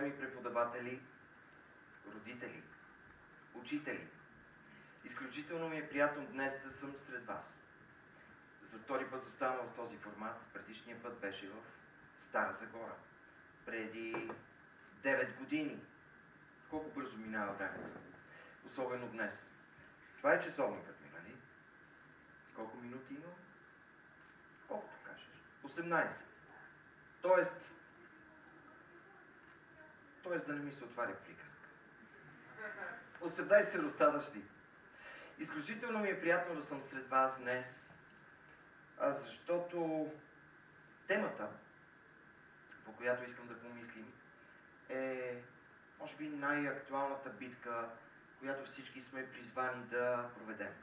уважаеми преподаватели, родители, учители, изключително ми е приятно днес да съм сред вас. За втори път заставам в този формат. Предишния път беше в Стара Загора. Преди 9 години. Колко бързо минава времето. Особено днес. Това е часовникът ми, нали? Колко минути има? Колкото кажеш. 18. Тоест да не ми се отваря приказка. 18 остатъчни. Изключително ми е приятно да съм сред вас днес, защото темата, по която искам да помислим, е може би най-актуалната битка, която всички сме призвани да проведем.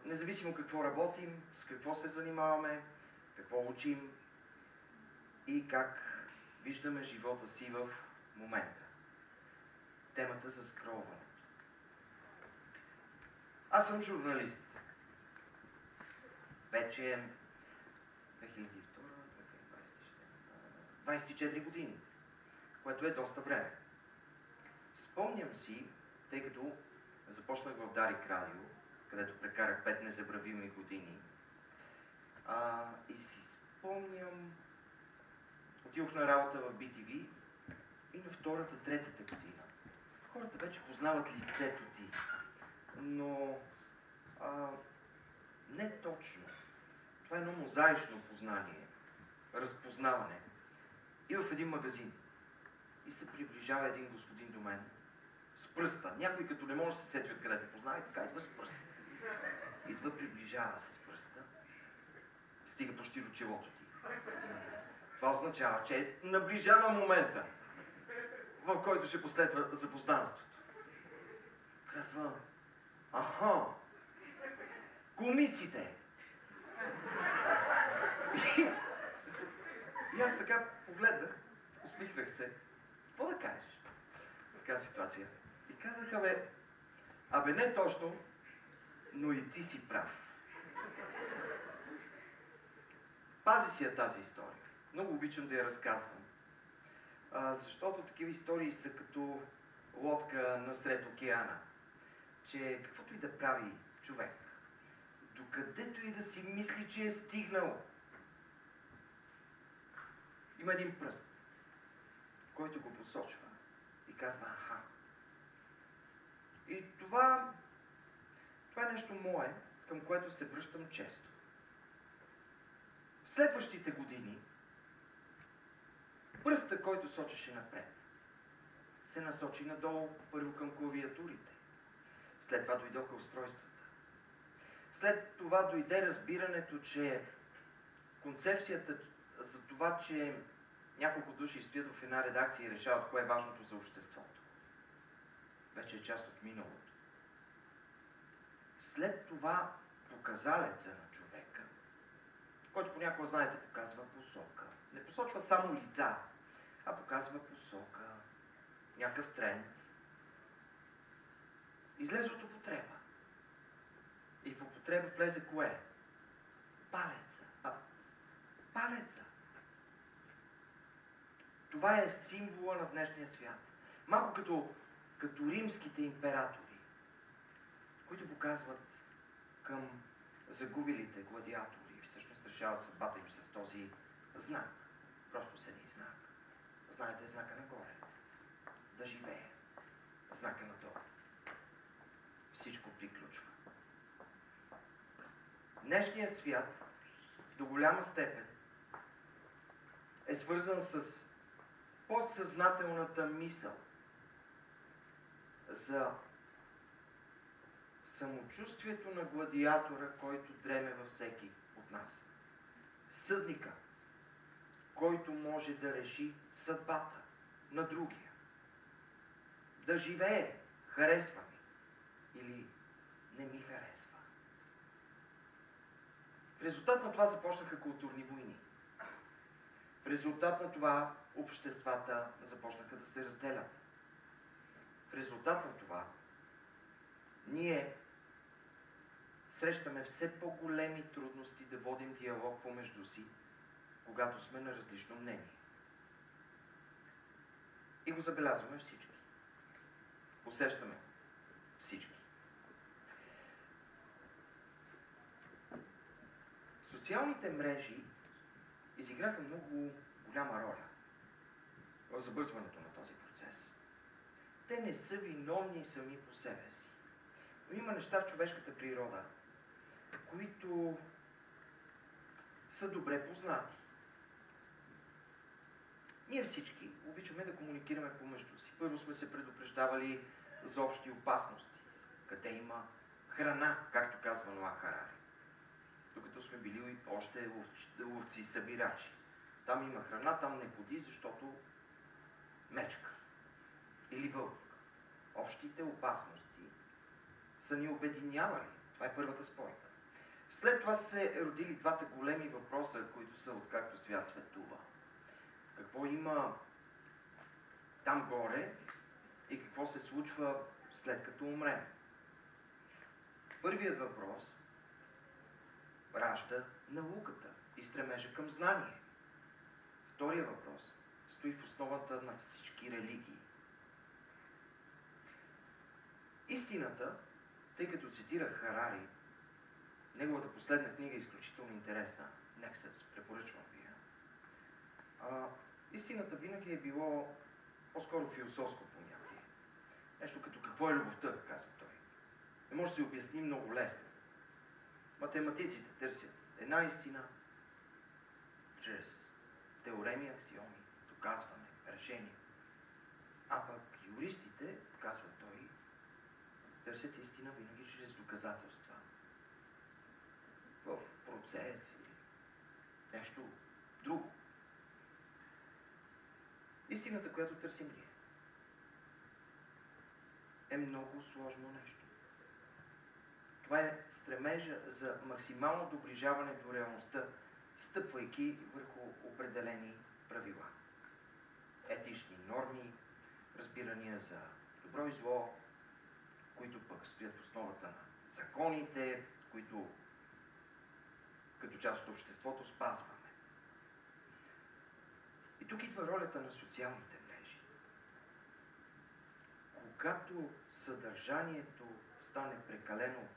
Независимо какво работим, с какво се занимаваме, какво учим и как виждаме живота си в момента. Темата за скролването. Аз съм журналист. Вече 24 години, което е доста време. Спомням си, тъй като започнах в Дарик Радио, където прекарах 5 незабравими години, и си спомням, отидох на работа в BTV и на втората, третата година. Хората вече познават лицето ти, но не точно. Това е едно мозаично познание, разпознаване. И в един магазин. И се приближава един господин до мен с пръста. Някой като не може да се сети откъде те познава и така идва с пръста. Идва, приближава с пръста. Стига почти до челото ти. Това означава, че наближава момента, в който ще последва запознанството. Казва, аха, комиците. И аз така погледнах, усмихнах се. Какво да кажеш в такава ситуация? И казах, абе не точно, но и ти си прав. Пази си я тази история. Много обичам да я разказвам. Защото такива истории са като лодка насред океана. Че каквото и да прави човек, докъдето и да си мисли, че е стигнал, има един пръст, който го посочва и казва аха. И това е нещо мое, към което се връщам често. В следващите години пръста, който сочеше напред, се насочи надолу, първо към клавиатурите. След това дойдоха устройствата. След това дойде разбирането, че концепцията за това, че няколко души стоят в една редакция и решават кое е важното за обществото, вече е част от миналото. След това показалеца на човека, който понякога, знаете, показва посока. Не посочва само лица, а показва посока, някакъв тренд. Излезе от употреба. И в употреба влезе кое? Палеца. Палеца. Това е символа на днешния свят. Малко като римските императори, които показват към загубилите гладиатори и всъщност решават съдбата им с този знак. Просто с един знак. Знаете знака нагоре. Да живее. Знака надолу. Всичко приключва. Днешният свят до голяма степен е свързан с подсъзнателната мисъл за самочувствието на гладиатора, който дреме във всеки от нас. Съдника, който може да реши съдбата на другия. Да живее, харесва ми или не ми харесва. В резултат на това започнаха културни войни. В резултат на това обществата започнаха да се разделят. В резултат на това ние срещаме все по-големи трудности да водим диалог помежду си, когато сме на различно мнение. И го забелязваме всички. Усещаме всички. Социалните мрежи изиграха много голяма роля в забързването на този процес. Те не са виновни сами по себе си. Но има неща в човешката природа, които са добре познати. Ние всички обичаме да комуникираме помежду си. Първо сме се предупреждавали за общи опасности, къде има храна, както казва Ноа Харари. Докато сме били още ловци-събирачи. Там има храна, там не ходи, защото мечка или вълк. Общите опасности са ни обединявали. Това е първата спойка. След това се родили двата големи въпроса, които са откакто свят светува. Какво има там горе и какво се случва след като умрем. Първият въпрос ражда науката и стремежа към знание. Вторият въпрос стои в основата на всички религии. Истината, тъй като цитирах Харари, неговата последна книга е изключително интересна. Nexus, препоръчвам ви я. Истината винаги е било по-скоро философско понятие. Нещо като какво е любовта, казва той. Не може да се обясни много лесно. Математиците търсят една истина чрез теореми, аксиоми, доказване, решения. А пък юристите, казва той, търсят истина винаги чрез доказателства. В процес или нещо друго. Истината, която търсим ние, е много сложно нещо. Това е стремежа за максимално доближаване до реалността, стъпвайки върху определени правила. Етични норми, разбирания за добро и зло, които пък стоят в основата на законите, които като част от обществото спазваме. И тук идва ролята на социалните мрежи. Когато съдържанието стане прекалено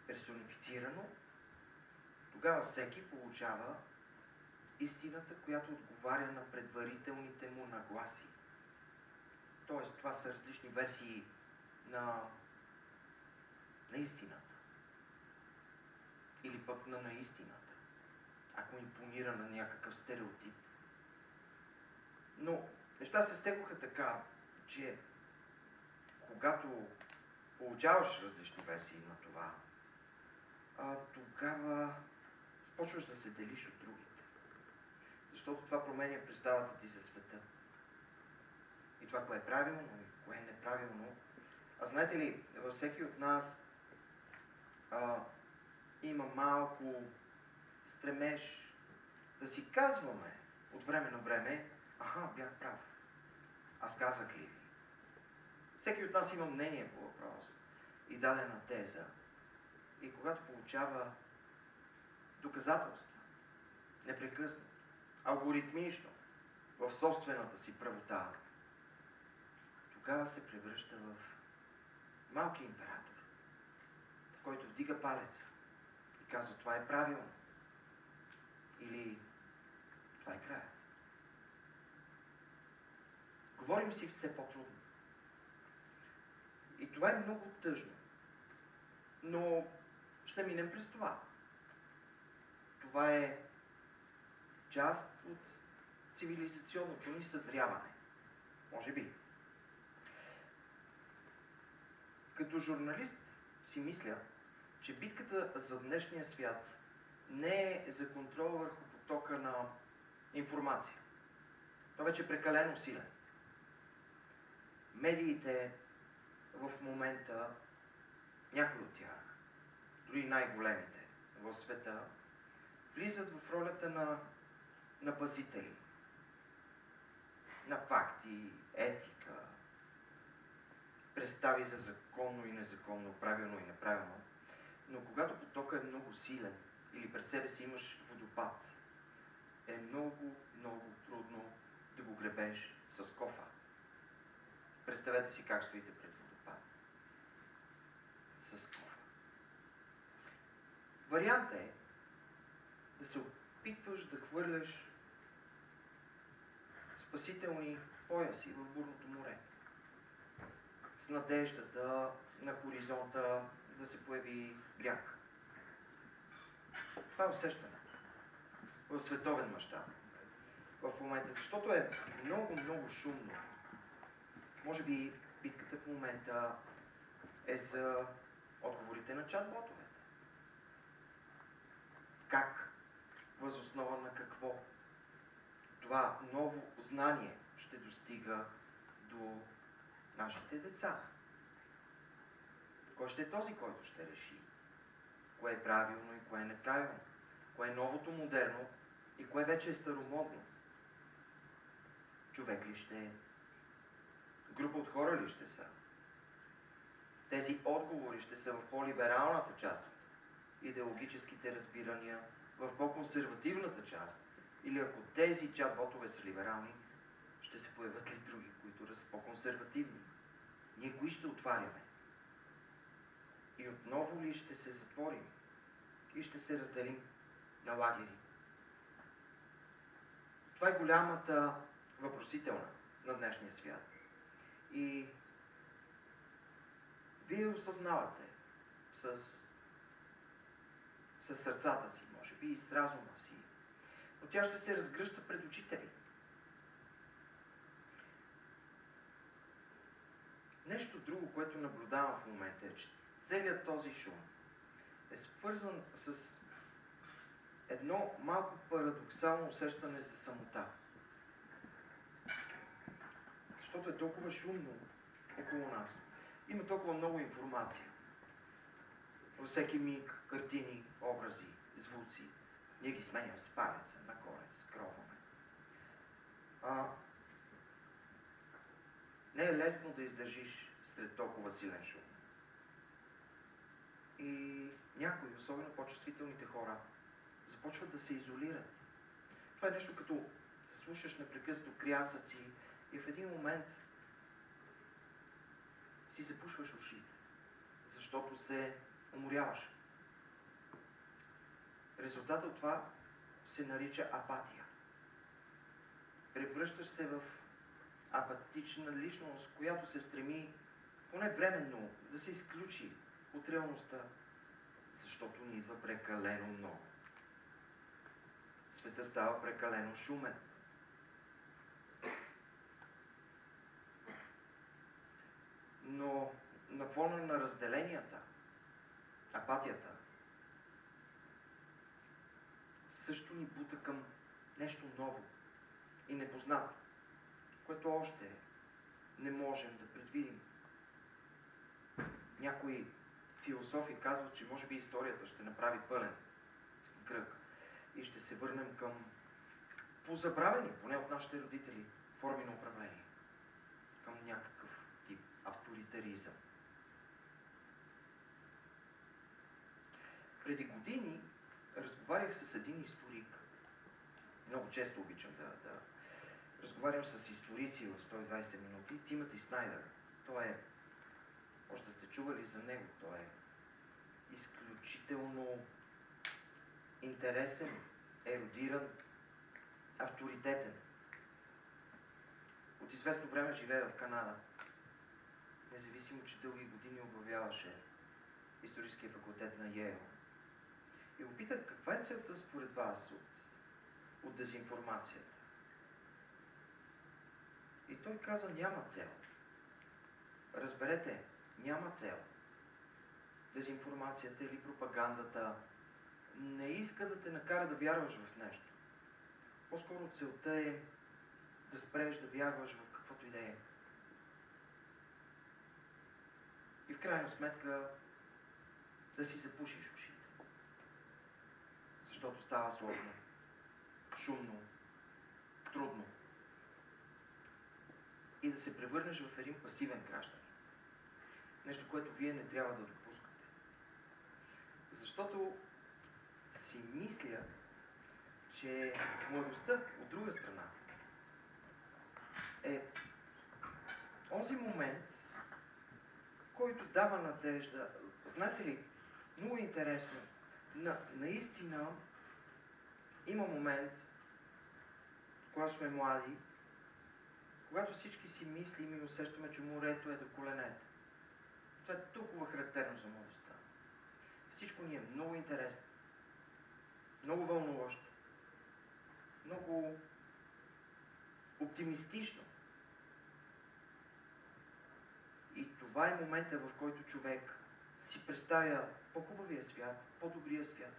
персонифицирано, тогава всеки получава истината, която отговаря на предварителните му нагласи. Тоест, това са различни версии на истината. Или пък на наистината, ако импонира на някакъв стереотип. Но неща се стекоха така, че когато получаваш различни версии на това, тогава започваш да се делиш от другите. Защото това променя представата ти за света. И това, кое е правилно и кое е неправилно. А знаете ли, във всеки от нас има малко стремеж да си казваме от време на време, бях прав. Аз казах ли ви? Всеки от нас има мнение по въпрос и дадена теза. И когато получава доказателства, непрекъснато, алгоритмично, в собствената си правота, тогава се превръща в малки император, който вдига палеца и казва, това е правилно. Или това е краят. Говорим си все по-трудно. И това е много тъжно. Но ще минем през това. Това е част от цивилизационното ни съзряване. Може би. Като журналист си мисля, че битката за днешния свят не е за контрол върху потока на информация. Това вече е прекалено силен. Медиите в момента, някои от тях, дори най-големите в света, влизат в ролята на пазители, на факти, етика, представи за законно и незаконно, правилно и неправилно. Но когато потокът е много силен или пред себе си имаш водопад, е много, много трудно да го гребеш с кофа. Представете си как стоите пред водопад. С кофа. Вариантът е да се опитваш да хвърляш спасителни пояси в бурното море. С надеждата на хоризонта да се появи бряг. Това е усещане в световен мащаб в момента, защото е много, много шумно. Може би битката в момента е за отговорите на чат-ботовете. Как, въз основа на какво това ново знание ще достига до нашите деца? Кой ще е този, който ще реши кое е правилно и кое е неправилно? Кое е новото модерно и кое вече е старомодно? Човек ли ще е? Група от хора ли ще са? Тези отговори ще са в по-либералната част от идеологическите разбирания, в по-консервативната част, или ако тези чат-ботове са либерални, ще се появят ли други, които са по-консервативни? Ние кои ще отваряме? И отново ли ще се затворим? И ще се разделим на лагери? Това е голямата въпросителна на днешния свят. И вие осъзнавате с сърцата си, може би, и с разума си, но тя ще се разгръща пред очите ви. Нещо друго, което наблюдавам в момента е, че целият този шум е свързан с едно малко парадоксално усещане за самота. Защото е толкова шумно около нас. Има толкова много информация. Във всеки миг, картини, образи, звуци. Ние ги сменяме с палеца, нагоре, скроваме. Не е лесно да издържиш сред толкова силен шум. И някои, особено по-чувствителните хора, започват да се изолират. Това е нещо като да слушаш непрекъснато крясъци и в един момент си запушваш ушите, защото се уморяваш. Резултатът от това се нарича апатия. Превръщаш се в апатична личност, която се стреми поне временно да се изключи от реалността, защото ни идва прекалено много. Светът става прекалено шумен. Но на фона на разделенията, апатията, също ни бута към нещо ново и непознато, което още не можем да предвидим. Някои философи казват, че може би историята ще направи пълен кръг и ще се върнем към позабравени, поне от нашите родители, форми на управление, към някакъв тип авторитаризъм. Преди години разговарях с един историк. Много често обичам да разговарям с историци в 120 минути. Тимоти Снайдер. Той е, още сте чували за него, той е изключително интересен, ерудиран, авторитетен. От известно време живее в Канада. Независимо, че дълги години оглавяваше историческия факултет на Йейл. И го питах, каква е целта според вас от дезинформацията? И той каза, няма цел. Разберете, няма цел. Дезинформацията или пропагандата не иска да те накара да вярваш в нещо. По-скоро целта е да спреш да вярваш в каквото и да е. И в крайна сметка да си запушиш ушите. Защото става сложно, шумно, трудно. И да се превърнеш в един пасивен гражданин. Нещо, което вие не трябва да допускате. Защото си мисля, че младостта, от друга страна, е онзи момент, който дава надежда. Знаете ли, много интересно. Наистина има момент, когато сме млади, когато всички си мислим и усещаме, че морето е до коленете. Това е толкова характерно за младостта. Всичко ни е много интересно, много вълнуващо, много оптимистично. И това е момента, в който човек си представя по-хубавия свят, по-добрия свят,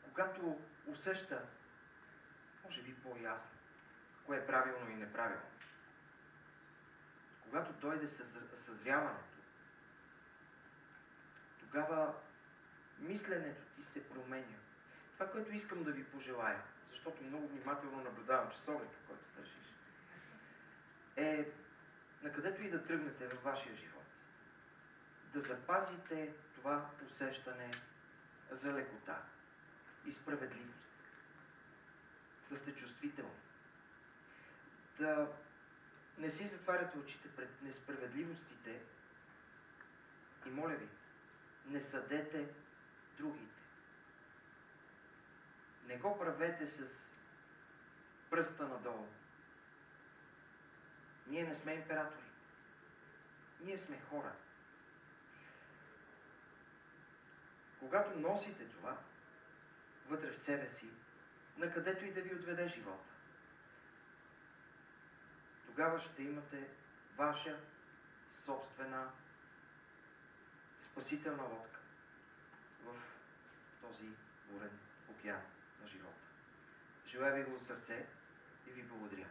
когато усеща, може би по-ясно, кое е правилно и неправилно. Когато дойде съзряването, тогава мисленето ти се променя. Това, което искам да ви пожелая, защото много внимателно наблюдавам часовника, който държиш, е накъдето и да тръгнете във вашия живот, да запазите това усещане за лекота и справедливост. Да сте чувствителни. Да не си затваряте очите пред несправедливостите и, моля ви, не съдете другите. Не го правете с пръста надолу. Ние не сме императори. Ние сме хора. Когато носите това вътре в себе си, накъдето и да ви отведе живота, тогава ще имате ваша собствена спасителна лодка в този бурен океан на живота. Желая ви го от сърце и ви благодаря.